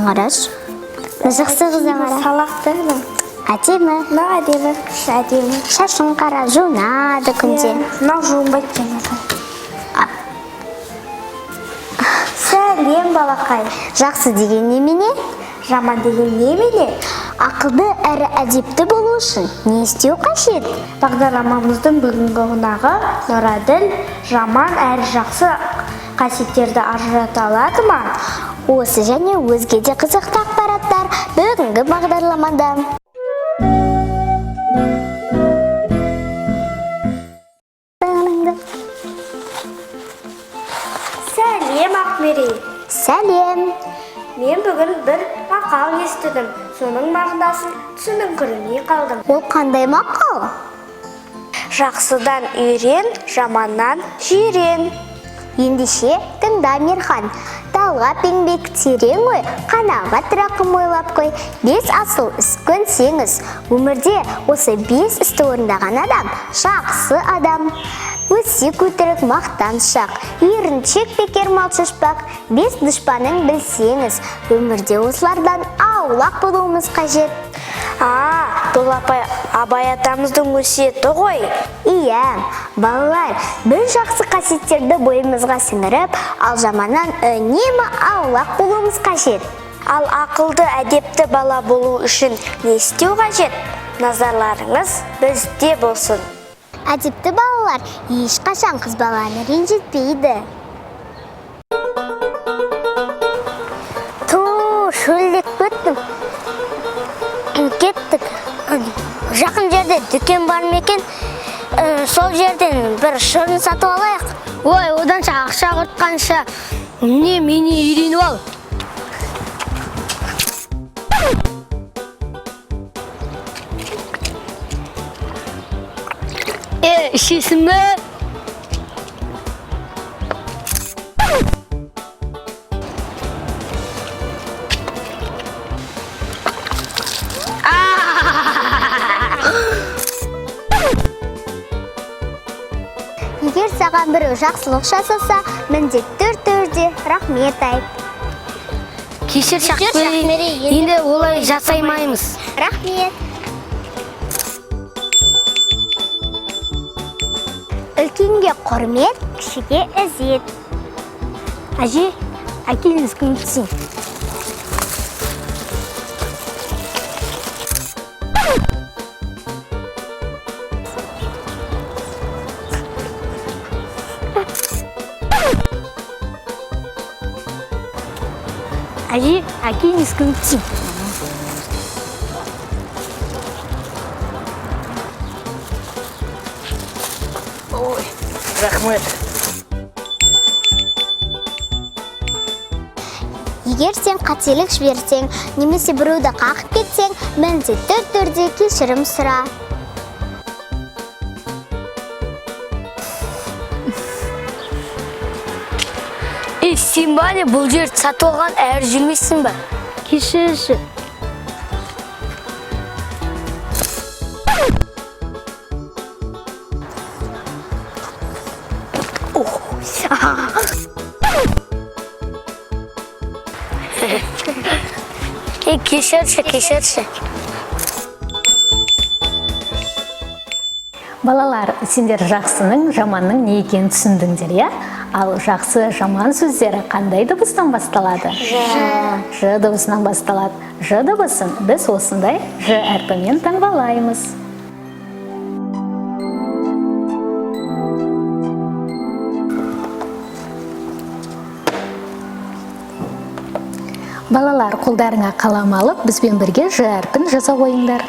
қараш. Жақсы қыз аңара. Салақтығын. Әдемі. Әдемі. Шашың қара, жуынады күнде. Мынау жуынбайды екен. Сәлем балақай. Жақсы деген немене? Жаман деген немене? Ақылды әрі әдепті болу үшін не істеу қажет? Бағдарламамыздың бүгінгі қонағы Нұраділ жаман әрі жақсы қасиеттерді ажырата алады ма? Осы және өзге де қызықты ақпараттар бүгінгі бағдарламада. Сәлем Ақмерей. Сәлем. Мен бүгін бір мақал естідім. Соның мағынасын түсіндірмей қалдым. Ол қандай мақал? Жақсыдан үйрен, жаманнан жирен. Ендеше тыңда Мирхан. Талғап еңбек терең ой, қанағат рақым ойлап қой. 5 асыл іс көнсеңіз, өмірде осы 5 істі орындаған адам жақсы адам. Өсек өтірік мақтаншақ, еріншек бекер мал шашпақ. 5 дұшпанын білсеңіз, өмірде осылардан аулақ болуымыз қажет. Бұл Абай атамыздың өсиеті ғой. Иә, балалар, біз жақсы қасиеттерді бойымызға сіңіріп, ал жаманнан үнемі аулақ болуымыз қажет. Ал ақылды әдепті бала болу үшін не істеу қажет? Назарларыңыз бізде болсын. Әдепті балалар ешқашан қыз баланы ренжітпейді. Шөлдеп кеттім. Кеттік. Жақын жерде дүкен бар ма екен? Сол жерден бір шырын сатып алайық. Ой, оданша ақша құртқанша, не мені үйреніп ал. Ішесің бе? Егер саған біреу жақсылық жасаса, міндетті түрде рахмет айт. Кешір Шақмерей, енді олай жасаймаймыз. Рахмет. Үлкенге құрмет, кішіге ізет. Әже, әкеліңіз көмектесін. Әже, әкеліңіз көмектесін. Рахмет. Егер сен қателік жіберсең, немесе біреуді қақып кетсең, міндетті түрде кешірім сұра. Сен бәне бұл жерді сатып алған әрі жүрмейсің ба? Кешірші. Кешірші. Балалар, сендер жақсының, жаманның не екенін түсіндіңдер, иә? Ал жақсы, жаман сөздері қандай дыбыстан басталады? Ж дыбысынан басталады. Ж дыбысын біз осындай Ж әрпімен таңбалаймыз. Балалар, қолдарыңа қалам алып, бізбен бірге Ж әрпін жаза қойыңдар.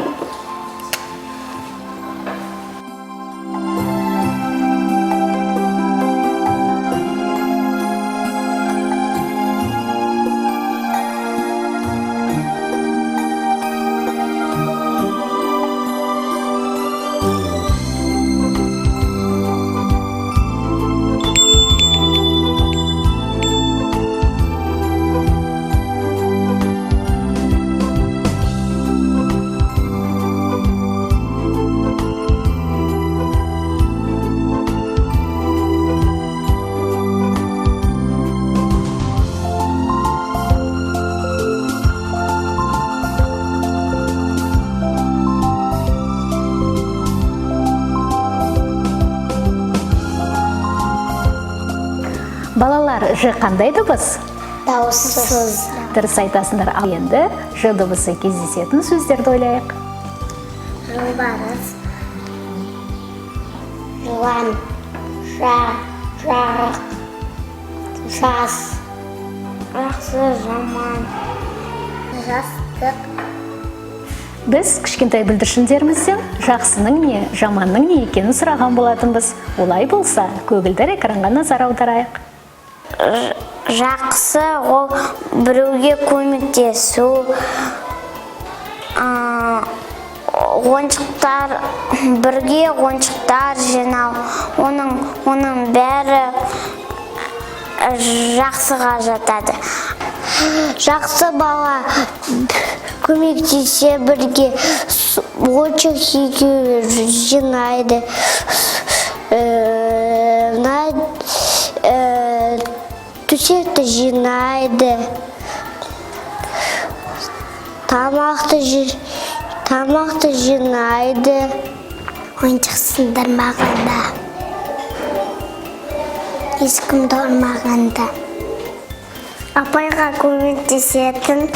ж қандай дыбыс? Дауыссыз. Дұрыс айтасыңдар. Ал енді ж дыбысы кездесетін сөздерді ойлайық. Жолбарыс. Жылан. Жарық. Жас. Жақсы, жаман. Жастық. Біз кішкентай бүлдіршіндерімізден жақсының не, жаманның не екенін сұраған болатынбыз. Олай болса, көгілдір экранға назар аударайық. Жақсы ол біреуге көмектесу, ойыншықтар, бірге ойыншықтар жинау, оның бәрі жақсыға жатады. Жақсы бала көмектесе бірге ойыншық жинайды, төсекті жинайды, тамақты жинайды, Ойыншық сындырмағанда. Ешкімді ұрмағанда. апайға көмектесетін,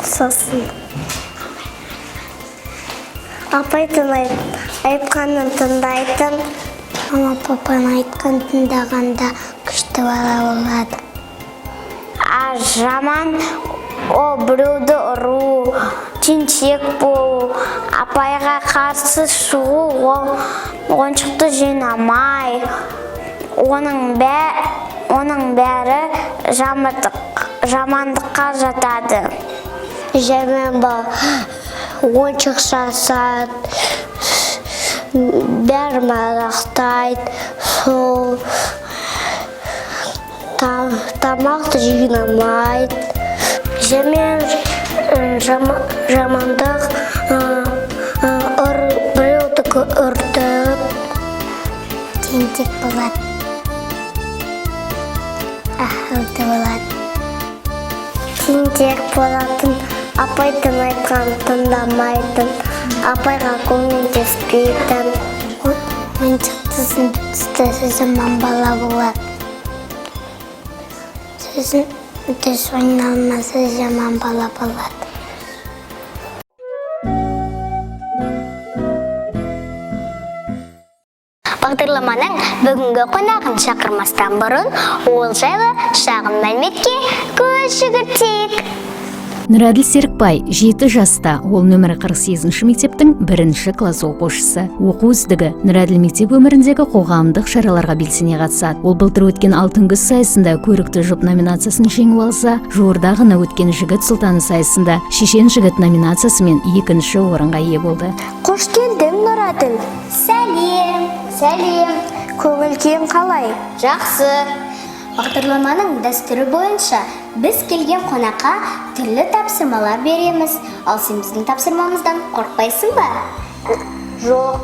сосын апайдың айтқанын тыңдайтын, Мама папаның айтқан тыңдағанда күшті бала болады. Жаман о біреуді ұру, тентек болу, апайға қарсы шығу, ол ойыншықты жинамай, оның бәрі жамандыққа жатады. Жаман бала ойыншық жасайды, бәрі мадақтайды, сол тамақты жинамайды. Жамандық біреуді ұртып, тентек болады, ақылды болады. Тентек болатын, апайдың айтқанын тыңдамайтын, апайға көмектеспейтін. Ойыншықты түсті жаман бала болады. Сөзін дұрыс ойналмаса жаман бала болады. Бағдарламаның бүгінгі қонағын шақырмастан бұрын ол жайлы шағын мәліметке көз жүгіртейік. Нұрәділ Серікбай 7 жаста, ол нөмірі 48-ші мектептің 1-ші класс оқушысы. Оқу үздігі Нұрәділ мектеп өміріндегі қоғамдық шараларға белсене қатысады. Ол былтыр өткен алтын күз сайысында көрікті жұп номинациясын жеңіп алса, жуырда ғана өткен жігіт сұлтаны сайысында шешен жігіт номинациясымен 2-ші орынға ие болды. Қош келдің, Нұрәділ. Сәлем. Көңіл-күйің қалай? Жақсы. Бағдарламаның дәстүрі бойынша біз келген қонаққа түрлі тапсырмалар береміз. Ал сен біздің тапсырмамыздан қорқпайсың ба? Жоқ.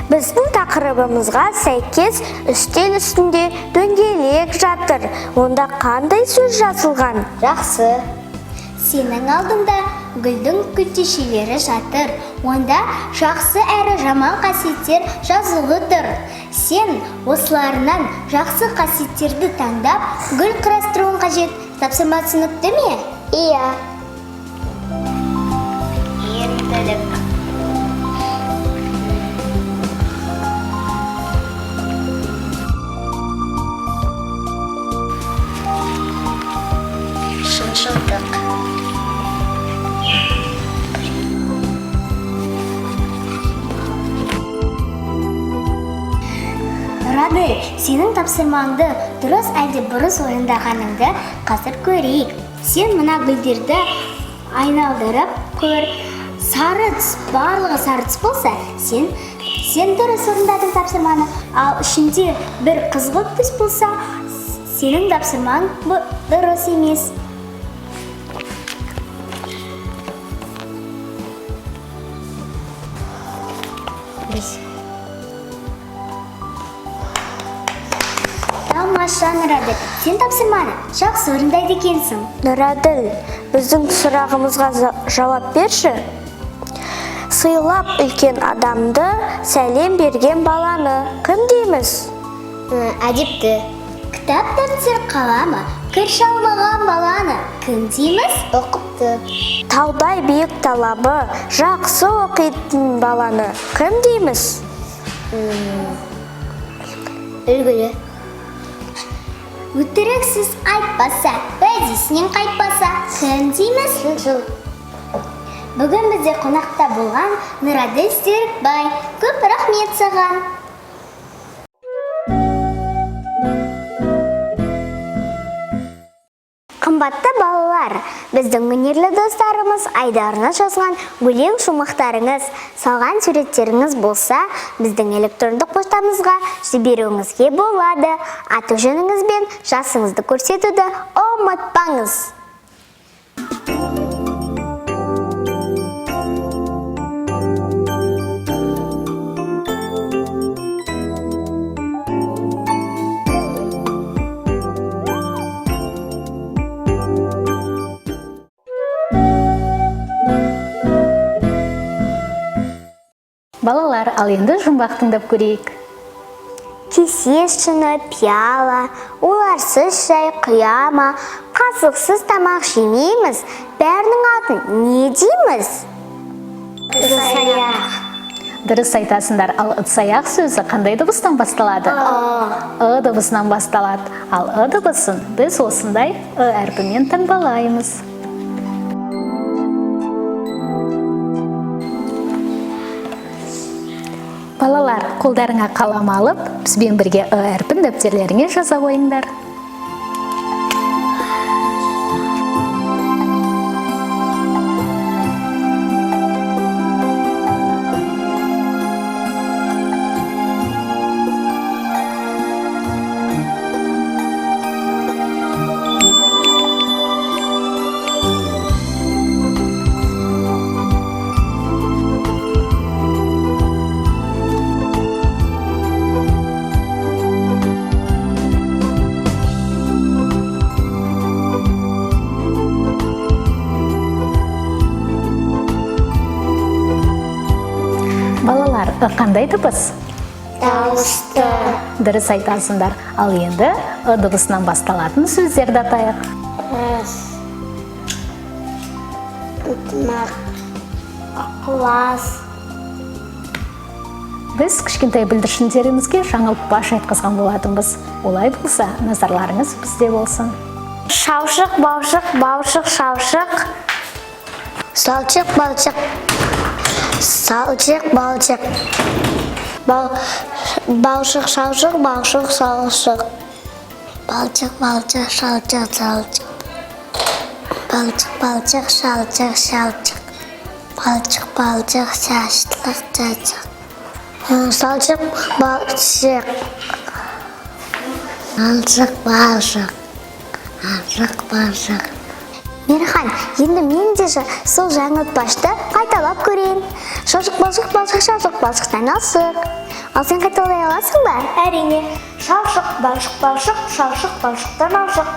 Біздің тақырыбымызға сәйкес үстел үстінде дөңгелек жатыр. Онда қандай сөз жазылған? Жақсы. Сенің алдыңда гүлдің күлтешелері жатыр. Онда жақсы әрі жаман қасиеттер жазулы тұр. Сен осыларынан жақсы қасиеттерді таңдап, гүл құрастыруың қажет. Тапсырма түсінікті ме? Иә. Енділік. Шыншылдық. Нұрәділ, сенің тапсырмаңды дұрыс әлде бұрыс орындағаныңды қазір көрейік. Сен мына гүлдерді айналдырып көр. Сары түс, барлығы сары түс болса, сен дұрыс орындадың тапсырманы. Ал ішінде бір қызғылт түс болса, сенің тапсырмаң дұрыс емес. Тамаша, Нұрәділ, сен тапсырманы жақсы орындайды екенсің. Нұрәділ, біздің сұрағымызға жауап берші. Сыйлап үлкен адамды, сәлем берген баланы кім дейміз? Әдепті, Кітап дәптер қаламы кір шалмаған баланы кім дейміз? Оқыпты. Таудай биік талабы жақсы оқитын баланы кім дейміз? Үлгілі. Өтіріксіз айтпаса, уәдесінен қайтпаса кім дейміз? Бүгін бізде қонақта болған Нұраділ Серікбай. Көп рахмет саған. Қымбатты балалар, біздің өнерлі достарымыз айдарына жазған өлең шумақтарыңыз, салған суреттеріңіз болса, біздің электрондық поштамызға жіберуіңізге болады. Аты-жөніңіз бен жасыңызды көрсетуді ұмытпаңыз. Балалар, ал енді жұмбақ тыңдап көрейік. Кесе шыны, пиала, оларсыз шай, құяма, қасықсыз тамақ жемейміз. Бәрінің атын не дейміз? Ыдыс-аяқ. Дұрыс айтасыңдар, ал ыдыс-аяқ сөзі қандай дыбыстан басталады? Ы дыбысынан басталады. Ал ы дыбысын біз осындай ы әрпімен таңбалаймыз. Балалар, қолдарыңа қалам алып, бізбен бірге ы әрпін дәптерлеріңе жаза қойыңдар. Балалар, ы қандай дыбыс? Дауысты. Дұрыс айтасыңдар. Ал енді ы дыбысынан басталатын сөздерді атайық. Ынтымақ, ықылас. Біз кішкентай бүлдіршіндерімізге жаңылып баш айтқызған болатынбыз. Олай болса, назарларыңыз бізде болсын. Шаушық, баушық, баушық, шаушық. Салчық, балчық. Салчық, балчық. Баушық, шаушық, баушық, салшық. Балчық, балчық, шалчық, салчық. Балчық, балчық, шалчық, шалчық. Балчық, балчық, шашлық, чачық. Салчық, балчық. Балчық, балшық. Балчық, балшық. Мерхан, енді мен де сол жаңылтпашты қайталап көрейін. Шаушық, балшық, балшық, шаушық, балшықтан алшық. Ал сен қайталай аласың ба? Әрине, шаушық, балшық, балшық, шаушық, балшықтан алшық.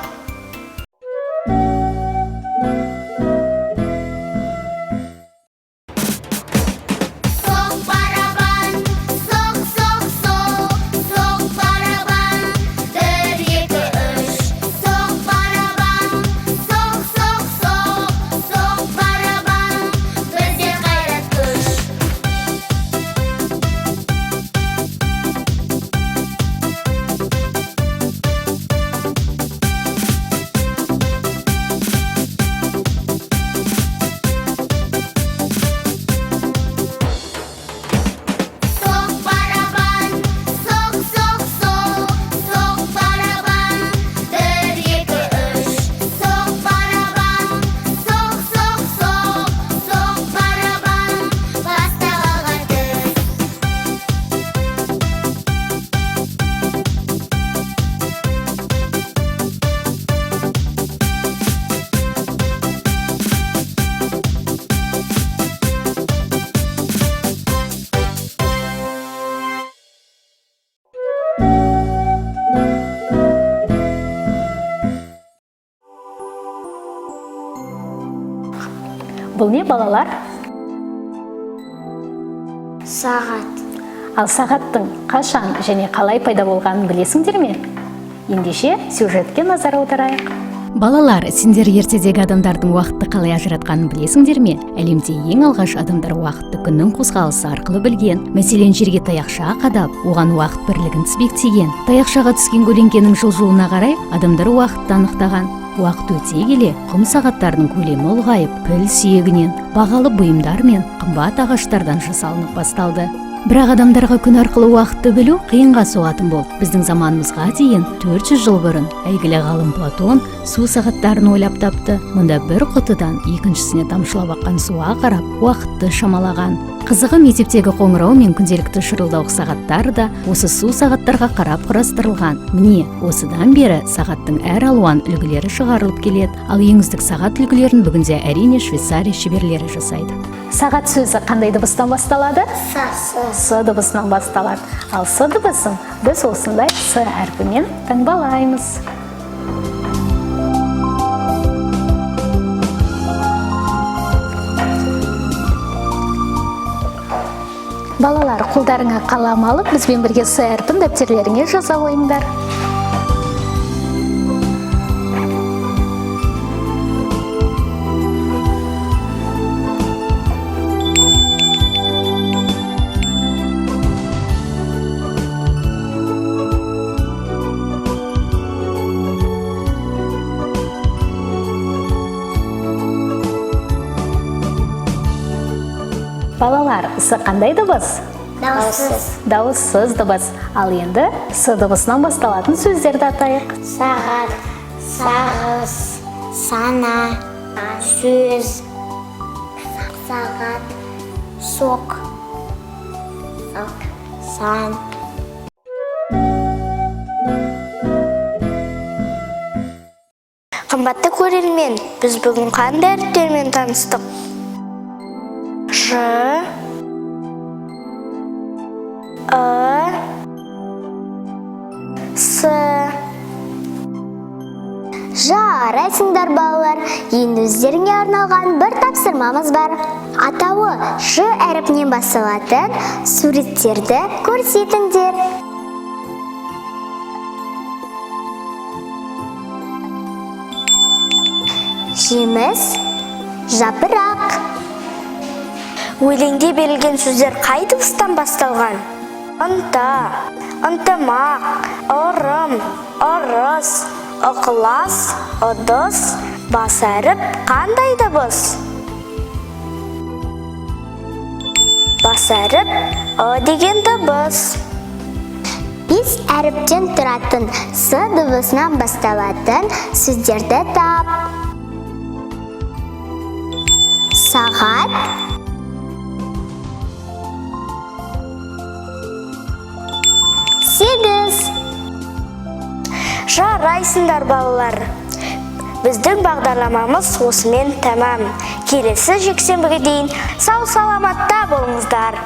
Бұл не, балалар? Сағат. Ал сағаттың қашан және қалай пайда болғанын білесіңдер ме? Ендеше сюжетке назар аударайық. Балалар, сендер ертедегі адамдардың уақытты қалай ажыратқанын білесіңдер ме? Әлемде ең алғаш адамдар уақытты күннің қозғалысы арқылы білген. Мәселен, жерге таяқша қадап, оған уақыт бірлігін тізбектеген. Таяқшаға түскен көлеңкенің жылжуына қарай адамдар уақытты анықтаған. Уақыт өте келе, құм сағаттарының көлемі ұлғайып, піл сүйегінен, бағалы бұйымдар мен қымбат ағаштардан жасалынып басталды. Бірақ адамдарға күн арқылы уақытты білу қиынға соғатын болды. Біздің заманымызға дейін 400 жыл бұрын әйгілі ғалым Платон су сағаттарын ойлап тапты. Мұнда бір құтыдан екіншісіне тамшылап аққан суға қарап, уақытты шамалаған. Қызығы, мектептегі қоңырау мен күнделікті шырылдауық сағаттар да осы су сағаттарға қарап құрастырылған. Міне, осыдан бері сағаттың әр алуан үлгілері шығарылып келеді. Ал ең үздік сағат үлгілерін бүгінде әрине Швейцария шеберлері жасайды. Сағат сөзі қандай дыбыстан басталады? С дыбысынан басталады. Ал С дыбысын біз осындай С әрпімен таңбалаймыз. Балалар, қолдарыңа қалам алып, бізбен бірге С әрпін дәптерлеріңе жаза ойыңдар. Балалар, С қандай дыбыс? Дауыссыз. Дауыссыз дыбыс. Ал енді С дыбысынан басталатын сөздерді атайық. Сағат, сағыз, сана, сөз, сағат, соқ, сан. Қымбатты көрермен, біз бүгін қандай әріптермен таныстық? Ж, С. Жарайсыңдар балалар, енді өздеріңе арналған бір тапсырмамыз бар. Атауы Ж әріпінен басталатын суреттерді көрсетіңдер. Жеміс, жапырақ. Өлеңде берілген сөздер қай дыбыстан басталған? Ынта, ынтымақ, ырым, ырыс, ықылас, ыдыс, бас әріп қандай дыбыс? Бас әріп деген дыбыс. Бес әріптен тұратын С дыбысынан басталатын сөздерді тап. Сағат, сегіз. Жарайсыңдар балалар. Біздің бағдарламамыз осымен тәмам. Келесі жексенбіге дейін сау саламатта болыңыздар.